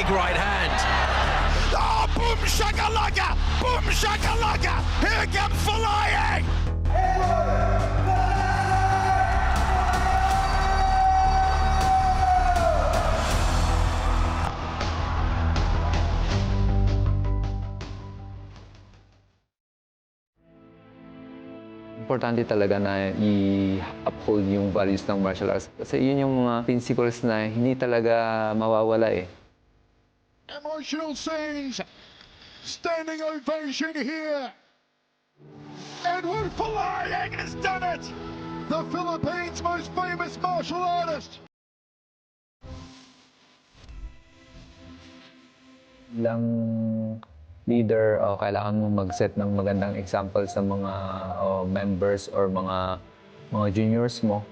big right hand. Oh, boom shakalaka! Boom shakalaka! Here comes flying! Importante talaga na i-uphold yung values ng martial arts. Kasi yun yung mga principles na hindi talaga mawawala eh. Emotional scenes! Standing ovation here! Edward Flying has done it! The Philippines' most famous martial artist! Bilang leader, kailangan mo mag-set ng magandang example sa mga members or mga juniors mo.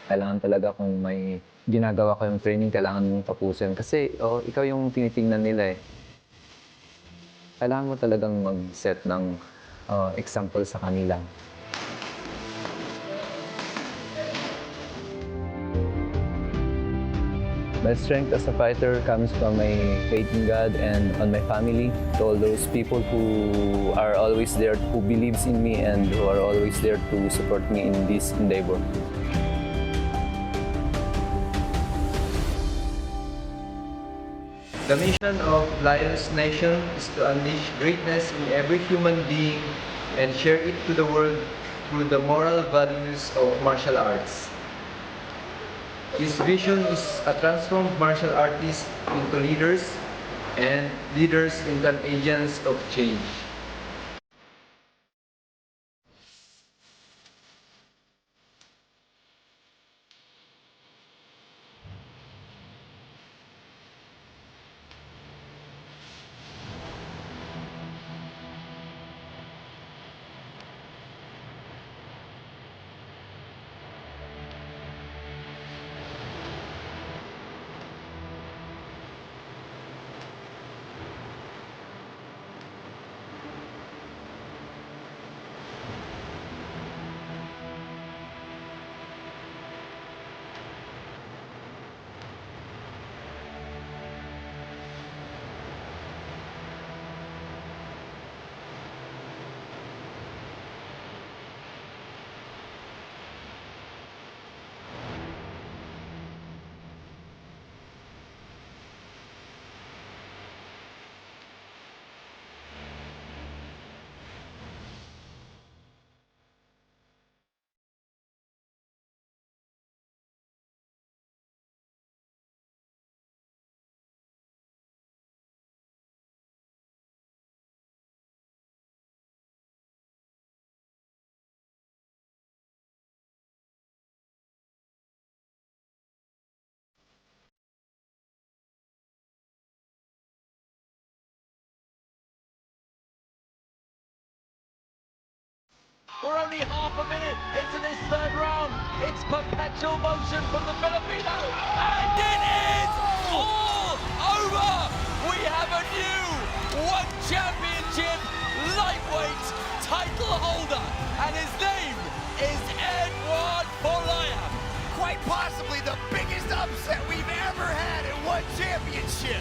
Kailangan talaga kung may ginagawa kayong training, kailangan mong tapusin. Kasi ikaw yung tinitingnan nila eh. Kailangan mo talagang mag-set ng example sa kanila. My strength as a fighter comes from my faith in God and on my family. To all those people who are always there, who believes in me and who are always there to support me in this endeavor. The mission of Lions Nation is to unleash greatness in every human being and share it to the world through the moral values of martial arts. His vision is a transformed martial artist into leaders and leaders into agents of change. We're only half a minute into this third round. It's perpetual motion from the Filipino. And it is all over. We have a new One Championship lightweight title holder. And his name is Edward Folayan. Quite possibly the biggest upset we've ever had in one championship.